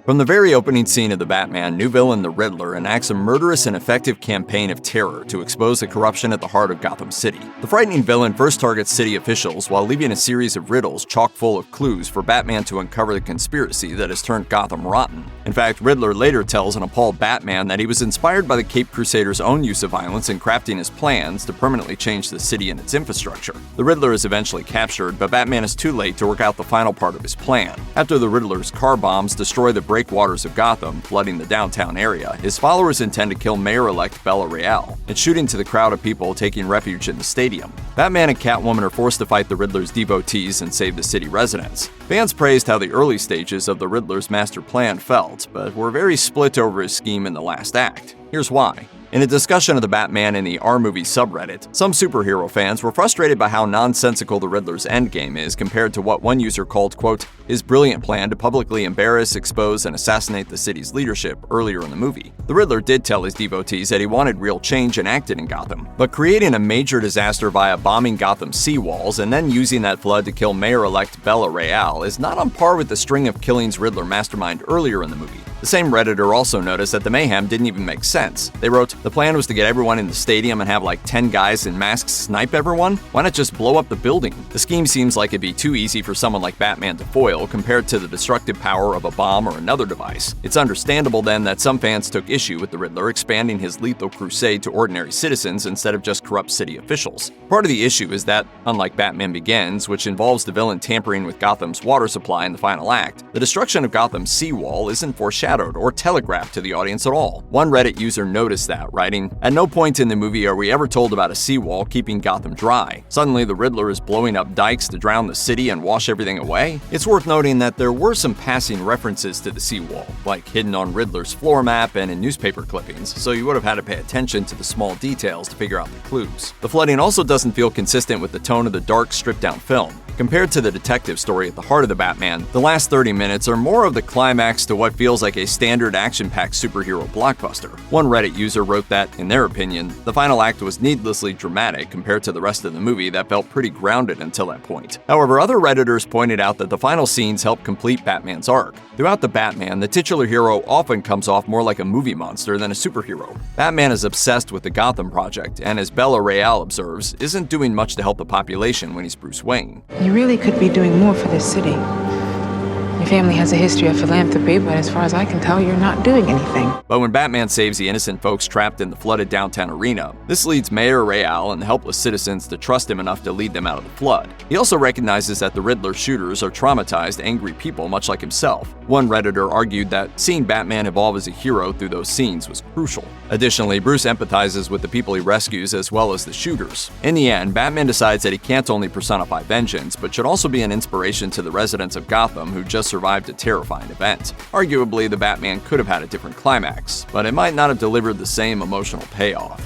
From the very opening scene of The Batman, new villain the Riddler enacts a murderous and effective campaign of terror to expose the corruption at the heart of Gotham City. The frightening villain first targets city officials while leaving a series of riddles chock full of clues for Batman to uncover the conspiracy that has turned Gotham rotten. In fact, Riddler later tells an appalled Batman that he was inspired by the Caped Crusaders' own use of violence in crafting his plans to permanently change the city and its infrastructure. The Riddler is eventually captured, but Batman is too late to work out the final part of his plan. After the Riddler's car bombs destroy the breakwaters of Gotham, flooding the downtown area, his followers intend to kill Mayor-elect Bella Real and shoot into the crowd of people taking refuge in the stadium. Batman and Catwoman are forced to fight the Riddler's devotees and save the city residents. Fans praised how the early stages of the Riddler's master plan felt, but were very split over his scheme in the last act. Here's why. In a discussion of the Batman in the R-Movie subreddit, some superhero fans were frustrated by how nonsensical the Riddler's endgame is compared to what one user called, quote, his brilliant plan to publicly embarrass, expose, and assassinate the city's leadership earlier in the movie. The Riddler did tell his devotees that he wanted real change enacted in Gotham, but creating a major disaster via bombing Gotham's seawalls and then using that flood to kill Mayor-elect Bella Real is not on par with the string of killings Riddler masterminded earlier in the movie. The same Redditor also noticed that the mayhem didn't even make sense. They wrote, the plan was to get everyone in the stadium and have like 10 guys in masks snipe everyone? Why not just blow up the building? The scheme seems like it'd be too easy for someone like Batman to foil compared to the destructive power of a bomb or another device. It's understandable then that some fans took issue with the Riddler expanding his lethal crusade to ordinary citizens instead of just corrupt city officials. Part of the issue is that, unlike Batman Begins, which involves the villain tampering with Gotham's water supply in the final act, the destruction of Gotham's seawall isn't foreshadowed or telegraphed to the audience at all. One Reddit user noticed that, writing, at no point in the movie are we ever told about a seawall keeping Gotham dry. Suddenly the Riddler is blowing up dikes to drown the city and wash everything away? It's worth noting that there were some passing references to the seawall, like hidden on Riddler's floor map and in newspaper clippings, so you would have had to pay attention to the small details to figure out the clues. The flooding also doesn't feel consistent with the tone of the dark, stripped-down film. Compared to the detective story at the heart of the Batman, the last 30 minutes are more of the climax to what feels like a standard action-packed superhero blockbuster. One Reddit user wrote that, in their opinion, the final act was needlessly dramatic compared to the rest of the movie that felt pretty grounded until that point. However, other Redditors pointed out that the final scenes help complete Batman's arc. Throughout the Batman, the titular hero often comes off more like a movie monster than a superhero. Batman is obsessed with the Gotham Project, and as Bella Real observes, isn't doing much to help the population when he's Bruce Wayne. You really could be doing more for this city. Your family has a history of philanthropy, but as far as I can tell, you're not doing anything. But when Batman saves the innocent folks trapped in the flooded downtown arena, this leads Mayor Real and the helpless citizens to trust him enough to lead them out of the flood. He also recognizes that the Riddler shooters are traumatized, angry people much like himself. One Redditor argued that seeing Batman evolve as a hero through those scenes was crucial. Additionally, Bruce empathizes with the people he rescues as well as the shooters. In the end, Batman decides that he can't only personify vengeance, but should also be an inspiration to the residents of Gotham who just survived a terrifying event. Arguably, the Batman could have had a different climax, but it might not have delivered the same emotional payoff.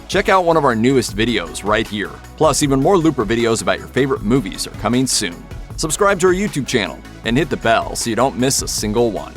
Check out one of our newest videos right here. Plus, even more Looper videos about your favorite movies are coming soon. Subscribe to our YouTube channel and hit the bell so you don't miss a single one.